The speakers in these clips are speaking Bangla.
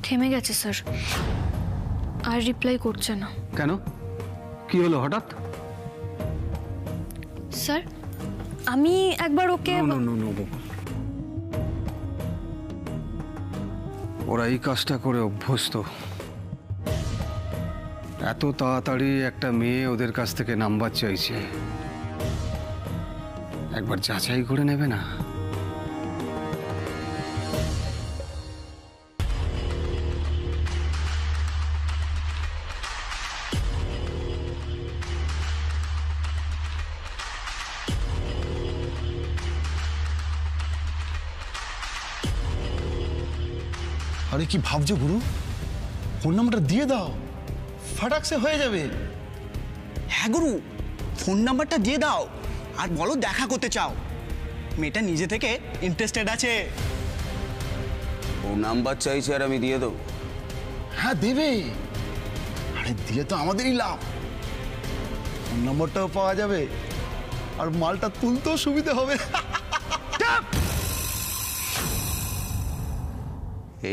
থেমে গেছে স্যার, আর রিপ্লাই করছে না। কেন, কি হলো হঠাৎ? স্যার আমি একবার ওকে ওরা এই কাজটা করে অভ্যস্ত। এত তাড়াতাড়ি একটা মেয়ে ওদের কাছ থেকে নাম্বার চাইছে, একবার যাচাই করে নেবে না? আরে কি ভাবছো গুরু? ফোন নাম্বারটা দিয়ে দাও, ফাটাক সে হয়ে যাবে। হ্যাঁ গুরু, ফোন নাম্বারটা দিয়ে দাও আর বলো দেখা করতে চাও। মেয়েটা নিজে থেকে ইন্টারেস্টেড আছে। ও নাম্বার চাইছে আর আমি দিয়ে দেবো? হ্যাঁ দেবে, আরে দিলে তো আমাদেরই লাভ। ফোন নাম্বারটাও পাওয়া যাবে আর মালটা তুলতেও সুবিধা হবে।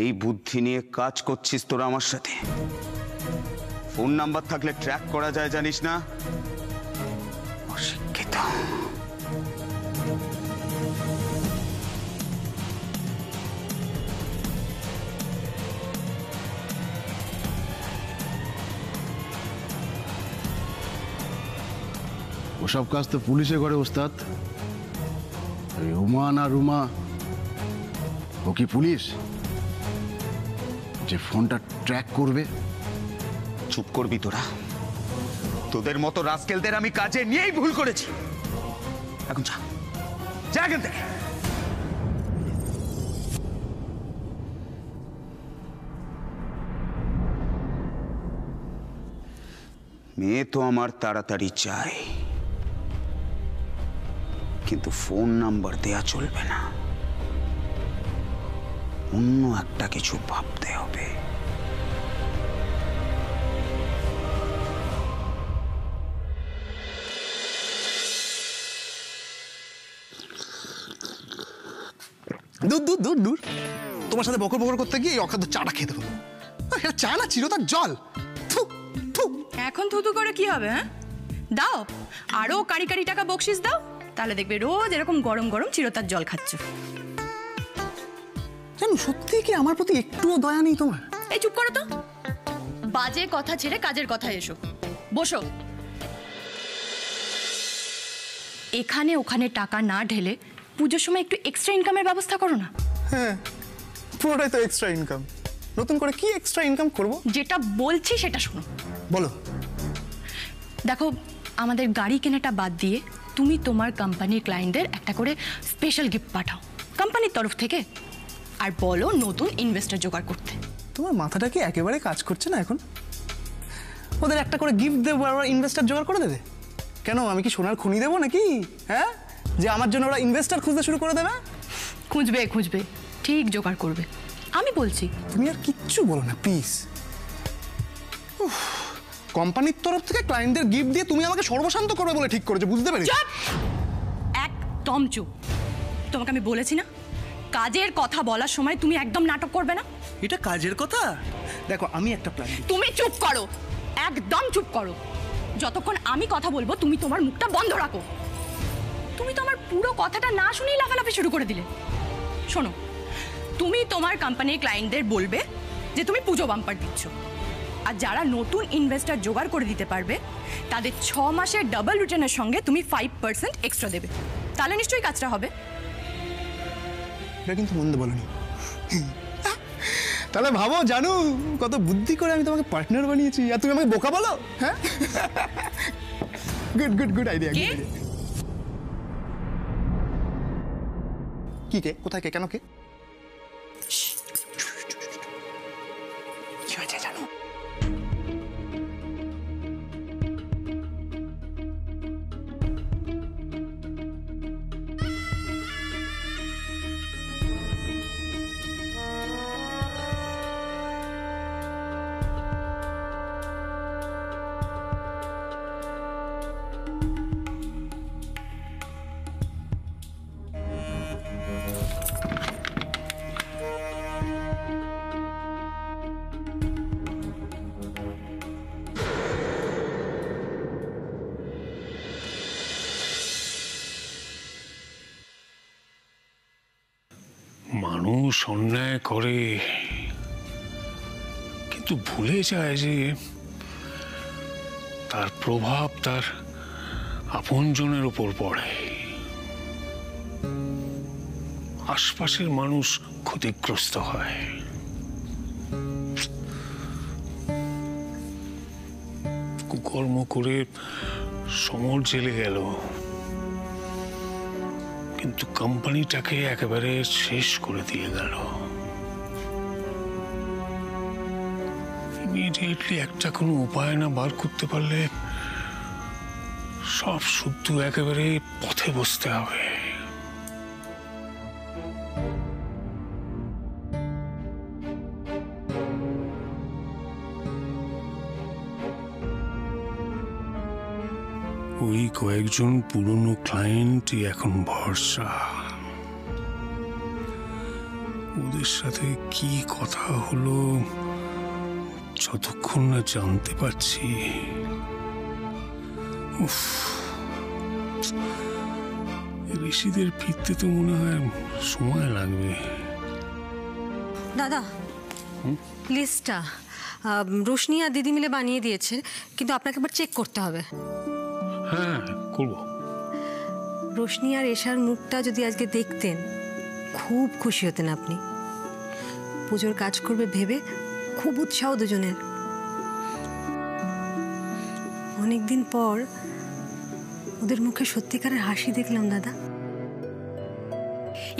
এই বুদ্ধি নিয়ে কাজ করছিস তোরা আমার সাথে? ফোন নাম্বার থাকলে ট্র্যাক করা যায় জানিস না? অশিক্ষিত। ওসব কাজ তো পুলিশে করে ওস্তাদ। রুমা না রুমা, ও কি পুলিশ যে ফোনটা ট্র্যাক করবে? চুপ করবি তোরা? তোদের মতো রাস্কেলদের আমি কাজে নিয়েই ভুল করেছি। এখন যা, যা এখান থেকে। মেয়ে তো আমার তাড়াতাড়ি চাই, কিন্তু ফোন নাম্বার দেয়া চলবে না। অন্য একটা কিছু ভাবতে হবে। দূর দূর দূর দূর, তোমার সাথে বকর বকর করতে গিয়ে অখাদ্য চাটা খেতে পারবো। এটা চা না, চিরতার জল। এখন থুতু করে কি হবে? হ্যাঁ দাও, আরো কারি কারি টাকা বকশিস দাও, তাহলে দেখবে রোজ এরকম গরম গরম চিরতার জল খাচ্ছ। জানো সত্যি কি আমার প্রতি একটুও দয়া নেই তোমার? এই চুপ করো তো, বাজে কথা ছেড়ে কাজের কথা এসো। বসো। এখানে ওখানে টাকা না ঢেলে পুজোর সময় একটু এক্সট্রা ইনকামের ব্যবস্থা করো না। হ্যাঁ, পুরোটাই তো এক্সট্রা ইনকাম। নতুন করে কি এক্সট্রা ইনকাম করব? যেটা বলছি সেটা শোনো। বলো। দেখো, আমাদের গাড়ি কেনাটা বাদ দিয়ে তুমি তোমার কোম্পানির ক্লায়েন্টদের একটা করে স্পেশাল গিফট পাঠাও কোম্পানির তরফ থেকে, আর বলো নতুন ইনভেস্টর জোগাড় করতে। তোমার মাথাটা কি একেবারে কাজ করছে না এখন? ওদের একটা করে গিফট দেবো আর ওরা ইনভেস্টর জোগাড় করে দেবে? কেন, আমি কি সোনার খনি দেবো নাকি? হ্যাঁ, যে আমার জন্য ওরা ইনভেস্টর খুঁজতে শুরু করে দেবে? খুঁজবে খুঁজবে, ঠিক জোগাড় করবে, আমি বলছি। তুমি আর কিচ্ছু বলো না প্লিজ। কোম্পানির তরফ থেকে ক্লায়েন্টদের গিফট দিয়ে তুমি আমাকে সর্বশান্ত করবে বলে ঠিক করেছো, বুঝতে পেরেছি? একদম চুপ। তোমাকে আমি বলেছি না, কাজের কথা বলার সময় তুমি একদম নাটক করবে না। এটা কাজের কথা? দেখো আমি একটা প্ল্যান। তুমি চুপ করো, একদম চুপ করো। যতক্ষণ আমি কথা বলবো তুমি তোমার মুখটা বন্ধ রাখো। তুমি তো আমার পুরো কথাটা না শুনেই লাফালাফি শুরু করে দিলে। শোনো, তুমি তোমার কোম্পানির ক্লায়েন্টদের বলবে যে তুমি পুজো বাম্পার দিচ্ছ, আর যারা নতুন ইনভেস্টর জোগাড় করে দিতে পারবে তাদের 6 মাসের ডাবল রিটার্নের সঙ্গে তুমি 5% এক্সট্রা দেবে। তাহলে নিশ্চয়ই কাজটা হবে। এটা কিন্তু মন্দ বলনি। তাহলে ভাবো জানু কত বুদ্ধি করে আমি তোমাকে পার্টনার বানিয়েছি, আর তুমি আমাকে বোকা বলো? হ্যাঁ, গুড গুড গুড আইডিয়া। কি কে, কোথায় কে, কেন কে? কি হয়েছে জানো? মানুষ অন্যায় করে, কিন্তু ভুলে যায় যে তার প্রভাব তার আপনজনের উপর পড়ে। আশপাশের মানুষ ক্ষতিগ্রস্ত হয়। কুকর্ম করে সমর জেলে গেল, কিন্তু কোম্পানিটাকে একেবারে শেষ করে দিয়ে গেল। ইমিডিয়েটলি একটা কোনো উপায় না বার করতে পারলে সব শুদ্ধ একেবারে পথে বসতে হবে। ওই কয়েকজন পুরনো ক্লায়েন্টই এখন ভরসা। ওদের সাথে কি কথা হলো যতক্ষণ না জানতে পারছি, ঋষিদের ফিরতে তো মনে হয় সময় লাগবে। দাদা, লিস্টটা রোশনি আর দিদি মিলে বানিয়ে দিয়েছে, কিন্তু আপনাকে একবার চেক করতে হবে। হ্যাঁ, করব। রোশনি আর এশার মুখটা যদি আজকে দেখতেন, খুব খুশি হতেন আপনি। পুজোর কাজ করবে ভেবে খুব উৎসাহ দুজনের। অনেকদিন পর ওদের মুখে সত্যিকারের হাসি দেখলাম দাদা।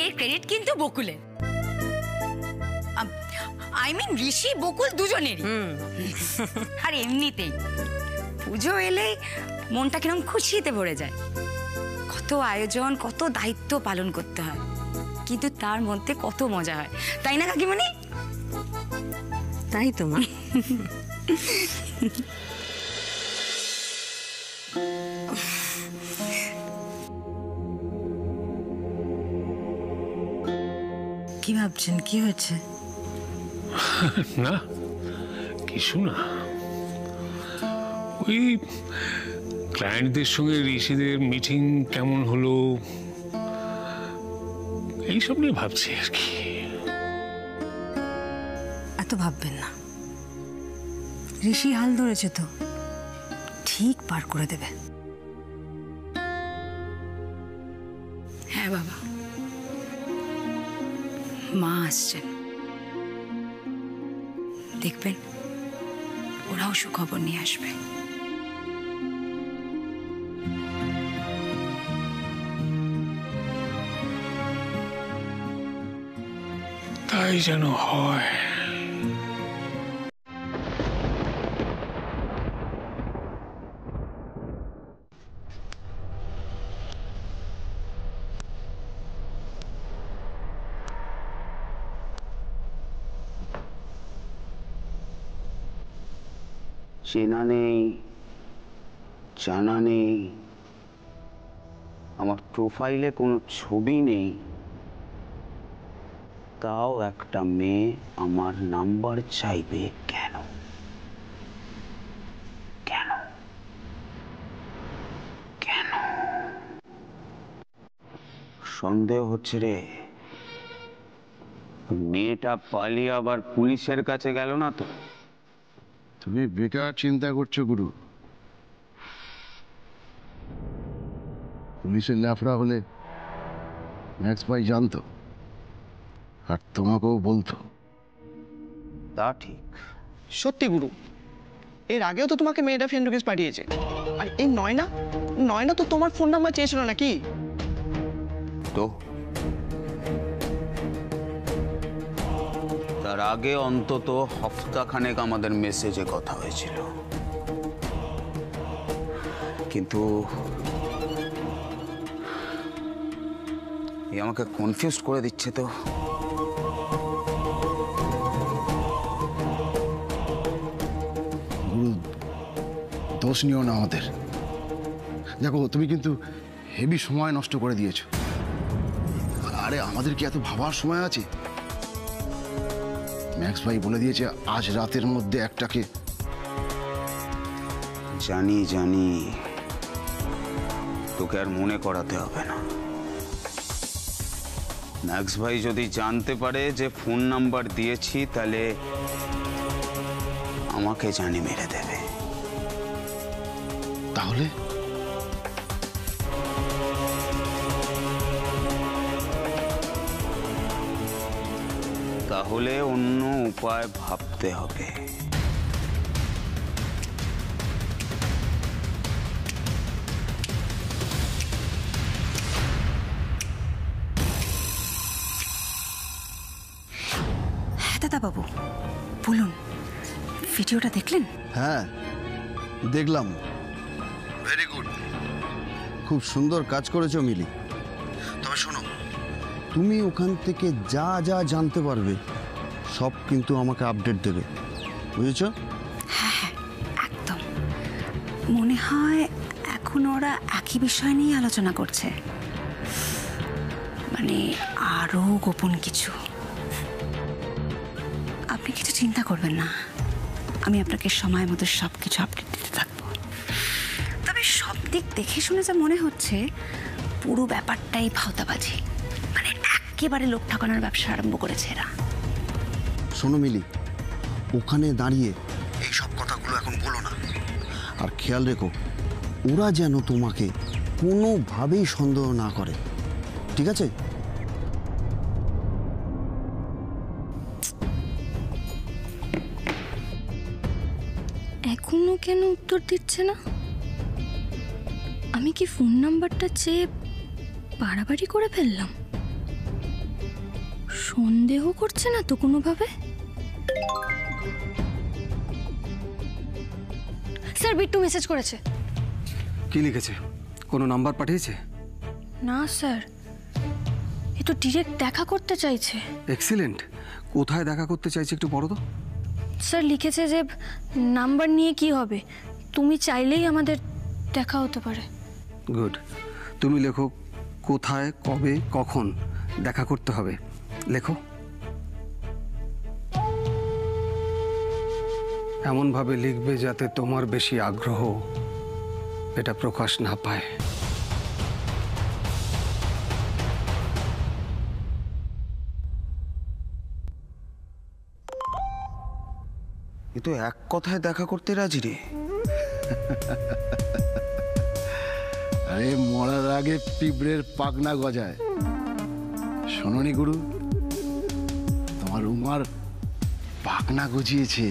এর ক্রেডিট কিন্তু বকুলের, আই মিন ঋষি বকুল দুজনেরই। আর এমনিতেই পুজো এলেই মনটা কিরকম খুশিতে ভরে যায়। কত আয়োজন, কত দায়িত্ব পালন করতে হয়, কিন্তু তার মধ্যে কত মজা হয়, তাই না কাকিমণি? তাই তো মা। কি ভাবছেন, কি হয়েছে? না কিছু না, ওই ক্লায়েন্টদের সঙ্গে ঋষিদের মিটিং কেমন হলো এইসব নিয়ে ভাবছি আর কি। এত ভাববেন না, ঋষি হাল ধরেছে তো, ঠিক পার করে দেবে। হ্যাঁ বাবা, মা আসছেন, দেখবেন ওরাও সুখবর নিয়ে আসবে। তাই যেন হয়। চেনা নেই, জানা নেই, আমার প্রোফাইলে কোনো ছবি নেই, তাও একটা মেয়ে আমার নাম্বার চাইবে কেন? কেন? কেন? সন্দেহ হচ্ছে রে, মেয়েটা পালিয়ে আবার পুলিশের কাছে গেল না তো? তুমি বেকার চিন্তা করছো গুরু। পুলিশের লাফড়া হলে ম্যাক্স ভাই জানতো, আর তোমাকেও বলতো। তা ঠিক। সত্যি গুরু, এর আগেও তো তোমাকে মেয়েটা ফ্রেন্ড রিকোয়েস্ট পাঠিয়েছে। আর এই নয়না তো তোমার ফোন নাম্বার চেয়েছিল নাকি? তো তার আগে অন্তত হপ্তাখানেক আমাদের মেসেজে কথা হয়েছিল, কিন্তু এ আমাকে কনফিউজ করে দিচ্ছে তো। গুরু, দোষ নিও না আমাদের। দেখো, তুমি কিন্তু হেভি সময় নষ্ট করে দিয়েছো। আরে আমাদের কি এত ভাবার সময় আছে? ম্যাক্স ভাই বলে দিয়েছে আজ রাতের মধ্যে একটাকে। জানি জানি, তোকে আর মনে করাতে হবে না। ম্যাক্স ভাই যদি জানতে পারে যে ফোন নাম্বার দিয়েছি তাহলে আমাকে জানি মেরে দেবে। তাহলে তাহলে অন্য উপায় ভাবতে হবে। হ্যাঁ দাদাবাবু, বলুন, ভিডিওটা দেখলেন? হ্যাঁ দেখলাম, ভেরি গুড, খুব সুন্দর কাজ করেছো মিলি। তবে শোনো, তুমি ওখান থেকে যা যা জানতে পারবে সব কিন্তু আমাকে আপডেট দেবে, বুঝেছ? হ্যাঁ, একদম। মনে হয় এখন ওরা একই বিষয় নিয়ে আলোচনা করছে, মানে আরো গোপন কিছু। আপনি কিছু চিন্তা করবেন না, আমি আপনাকে সময় মতো সব কিছু আপডেট দিতে থাকবো। তবে সব দিক দেখে শুনে যা মনে হচ্ছে পুরো ব্যাপারটাই ভাওতাবাজি, মানে একেবারে লোক ঠকানোর ব্যবসা আরম্ভ করেছে এরা। শোনো মিলি, ওখানে দাঁড়িয়ে এই সব কথাগুলো এখন বলো না, আর খেয়াল রেখো ওরা যেন তোমাকে কোনোভাবেই সন্দেহ না করে, ঠিক আছে? এখনো কেন উত্তর দিচ্ছে না? আমি কি ফোন নাম্বারটা চেয়ে বাড়াবাড়ি করে ফেললাম? সন্দেহ করছে না তো কোনোভাবে? স্যার, বিট্টু মেসেজ করেছে। কি লিখেছে? কোনো নাম্বার পাঠিয়েছে? না স্যার, এ তো ডিরেক্ট দেখা করতে চাইছে। এক্সিলেন্ট। কোথায় দেখা করতে চাইছে একটু বলো তো। স্যার লিখেছে যে নাম্বার নিয়ে কি হবে, তুমি চাইলেই আমাদের দেখা হতে পারে। গুড। তুমি লেখো কোথায়, কবে, কখন দেখা করতে হবে, লেখো। এমনভাবে লিখবে যাতে তোমার বেশি আগ্রহ এটা প্রকাশ না পায়। এ তো এক কথায় দেখা করতে রাজি রে। আরে মরার আগে পিঁপড়ের পাখনা গজায়। শোনোনি গুরু, তোমার উমার পাখনা গজিয়েছে।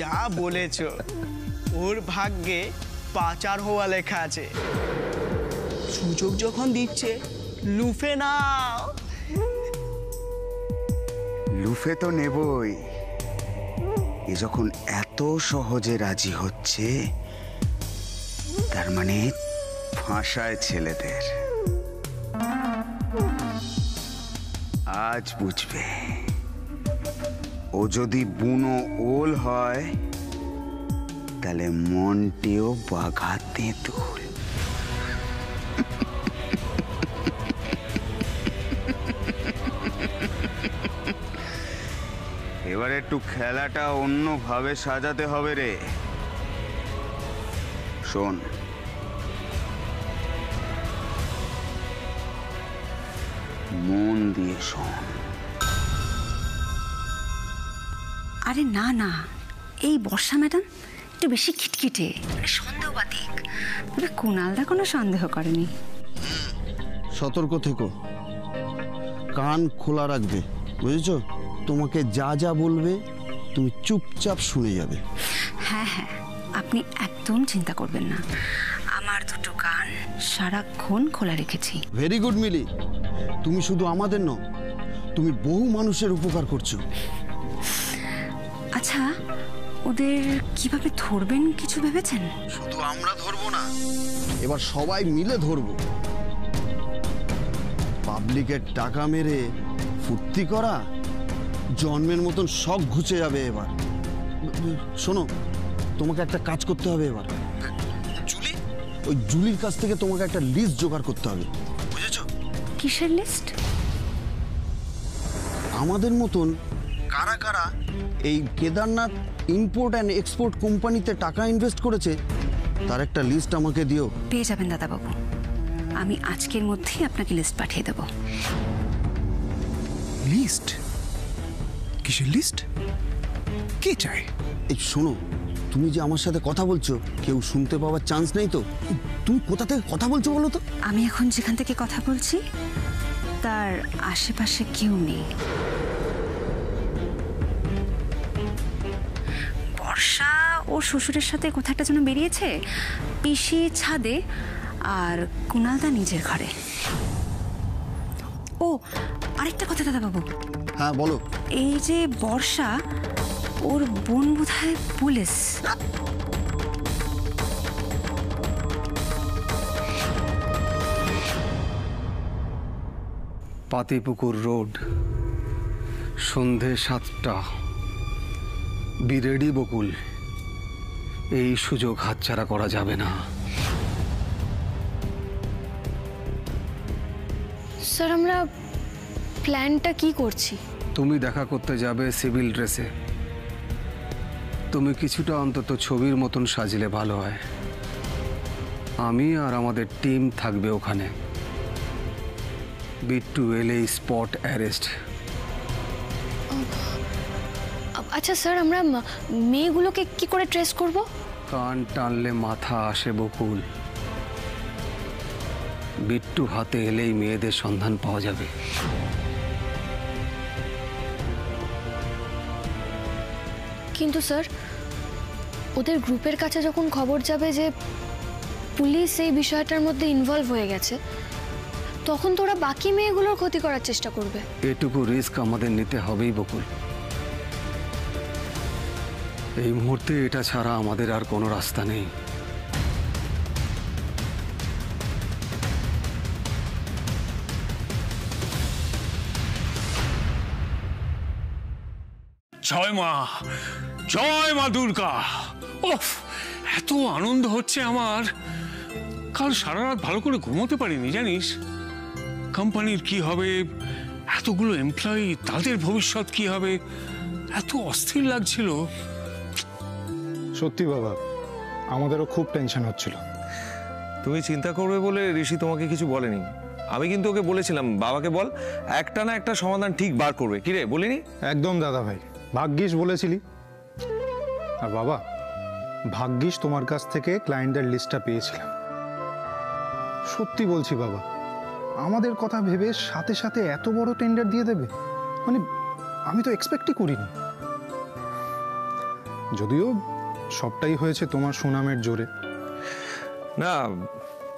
যা বলেছ, ওর ভাগ্যে পাচার হওয়া লেখা আছে। সুযোগ যখন দিচ্ছে লুফে নাও। লুফে তো নেবই। এ যখন এত সহজে রাজি হচ্ছে, তার মানে ফাঁসায় ছেলেদের। আজ বুঝবে, ও যদি বুনো ওল হয় তাহলে মনটিও বাঘা তেঁতুল। এবার একটু খেলাটা অন্যভাবে সাজাতে হবে রে। শোন, মন দিয়ে শোন। আরে না না, এই বর্ষা ম্যাডাম একটু বেশি খিটখিটে, মানে সন্দেহবাতিক। তবে কুণালদা কোনো সন্দেহ করেনি। সতর্ক থেকো, কান খোলা রাখবে, বুঝেছো? তোমাকে যা যা বলবে তুমি চুপচাপ শুনে যাবে। হ্যাঁ হ্যাঁ, আপনি একদম চিন্তা করবেন না, আমার দুটো কান সারাক্ষণ খোলা রেখেছি। ভেরি গুড মিলি, তুমি শুধু আমাদের নও, তুমি বহু মানুষের উপকার করছো। আচ্ছা, ওদের কিভাবে ধরবেন কিছু ভেবেছেন? শুধু আমরা ধরবো না, এবার সবাই মিলে ধরবো। পাবলিকের টাকা মেরে ফুর্তি করা জন্মের মতন শখ ঘুচে যাবে এবার। শোনো, তোমাকে একটা কাজ করতে হবে এবার। জুলি, ওই জুলির কাছ থেকে তোমাকে একটা লিস্ট জোগাড় করতে হবে, বুঝেছো? কিসের লিস্ট? আমাদের মতন কারা কারা এই কেদারনাথ ইম্পোর্ট অ্যান্ড এক্সপোর্ট কোম্পানিতে টাকা ইনভেস্ট করেছে তার একটা লিস্ট আমাকে দিও। পেয়ে যাবেন দাদাবাবু, আমি আজকের মধ্যেই আপনাকে লিস্ট পাঠিয়ে দেব। লিস্ট? কিসের লিস্ট? কে চায়? এই শোনো, তুমি যে আমার সাথে কথা বলছো, কেউ শুনতে পাওয়ার চান্স নেই তো? তুমি কোথা থেকে কথা বলছো বলো তো? আমি এখন যেখান থেকে কথা বলছি তার আশেপাশে কেউ নেই। বর্ষা ওর শ্বশুরের সাথে কোথাও একটা যেন বেরিয়েছে, পিসি ছাদে আর কুণালদা নিজের ঘরে। ও আরেকটা কথা দাদাবাবু। হ্যাঁ বলো। এই যে বর্ষা, ওর বোন বোধহয় পুলিশ। পাতিপুকুর রোড, সন্ধে 7টা। বি রেডি বকুল, এই সুযোগ হাতছাড়া করা যাবে না। স্যার আমরা প্ল্যানটা কি করছি? তুমি দেখা করতে যাবে সিভিল ড্রেসে। তুমি কিছুটা অন্তত ছবির মতন সাজলে ভালো হয়। আমি আর আমাদের টিম থাকবে ওখানে। বিট্টু এলেই স্পট অ্যারেস্ট। আচ্ছা স্যার, আমরা মেয়েগুলোকে কি করে ট্রেস করব? কান টানলে মাথা আসে বকুল। বিট্টু হাতে এলেই মেয়েদের সন্ধান পাওয়া যাবে। কিন্তু স্যার, ওদের গ্রুপের কাছে যখন খবর যাবে যে পুলিশ এই বিষয়টার মধ্যে ইনভলভ হয়ে গেছে, তখন তো ওরা বাকি মেয়েগুলোর ক্ষতি করার চেষ্টা করবে। এটুকু রিস্ক আমাদের নিতে হবেই বকুল। এই মুহূর্তে এটা ছাড়া আমাদের আর কোনো রাস্তা নেই। জয় মা, জয় মা দুর্গা। ওফ, এত আনন্দ হচ্ছে আমার। কাল সারা রাত ভালো করে ঘুমোতে পারিনি জানিস। কোম্পানির কি হবে, এতগুলো এমপ্লয়ি, তাদের ভবিষ্যৎ কি হবে, এত অস্থির লাগছিল। সত্যি বাবা, আমাদেরও খুব টেনশন হচ্ছিল। তুমি চিন্তা করবে বলে ঋষি তোমাকে কিছু বলেনি। আমি কিন্তু ওকে বলেছিলাম বাবাকে বল একটা না একটা সমাধান ঠিক বার করবে। কি রে বলিনি? একদম দাদা ভাই, ভাগ্যিস বলেছিলি। আর বাবা, ভাগ্যিস তোমার কাছ থেকে ক্লায়েন্টদের লিস্টটা পেয়েছিলাম। সত্যি বলছি বাবা, আমাদের কথা ভেবে সাথে সাথে এত বড় টেন্ডার দিয়ে দেবে, মানে আমি তো এক্সপেক্টই করিনি। যদিও সবটাই হয়েছে তোমার সুনামের জোরে। না,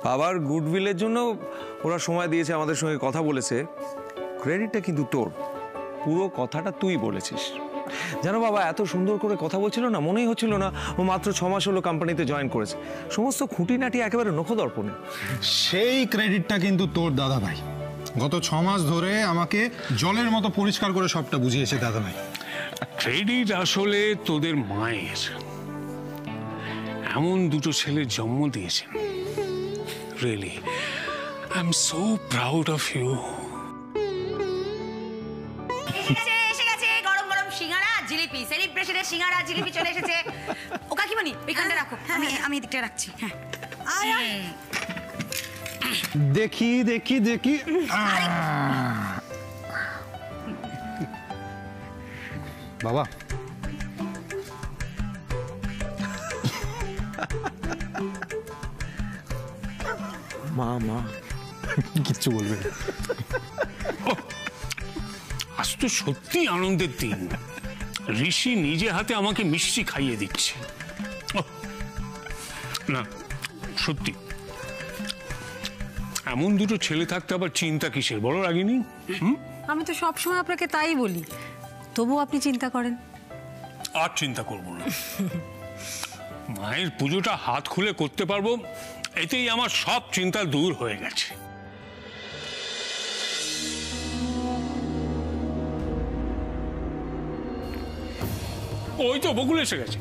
বাবার গুডউইলের জন্য ওরা সময় দিয়েছে, আমাদের সঙ্গে কথা বলেছে। ক্রেডিটটা কিন্তু তোর, পুরো কথাটা তুই বলেছিস। জানো বাবা, এত সুন্দর করে কথা বলছিল না, মনেই হচ্ছিল না ও মাত্র 6 মাস হলো কোম্পানিতে জয়েন করেছে। সমস্ত খুঁটিনাটি একেবারে নখদর্পণে। সেই ক্রেডিটটা কিন্তু তোর দাদা ভাই। গত 6 মাস ধরে আমাকে জলের মতো পরিষ্কার করে সবটা বুঝিয়েছে দাদা ভাই। ক্রেডিট আসলে তোদের মায়ের। এমন দুটো ছেলের জন্ম দিয়েছেন। Really I am so proud of you. এসে গেছে গরম গরম সিঙ্গারা জিলিপি, সেলিব্রেশনের সিঙ্গারা জিলিপি চলে এসেছে। ও কাকিমণি ওইখানটা রাখো, আমি এদিকটা রাখছি। হ্যাঁ দেখি দেখি দেখি। বাবা, মা মা কিচ্ছু বলবে না। আজ তো সত্যি আনন্দের দিন। ঋষি নিজে হাতে আমাকে মিষ্টি খাইয়ে দিচ্ছে। না সত্যি, এমন দুটো ছেলে থাকতে আবার চিন্তা কিসের, বড় রাগিনী? আমি তো সবসময় আপনাকে তাই বলি, তবু আপনি চিন্তা করেন। আর চিন্তা করব না। মায়ের পুজোটা হাত খুলে করতে পারবো, এতেই আমার সব চিন্তা দূর হয়ে গেছে। ওই তো বকুল এসে গেছে।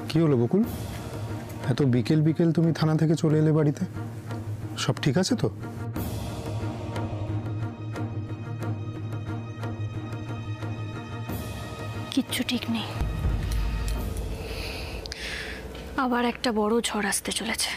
কি হলো বকুল, এত বিকেল বিকেল তুমি থানা থেকে চলে এলে বাড়িতে? সব ঠিক আছে তো? কিচ্ছু ঠিক নেই, আবার একটা বড় ঝড় আসতে চলেছে।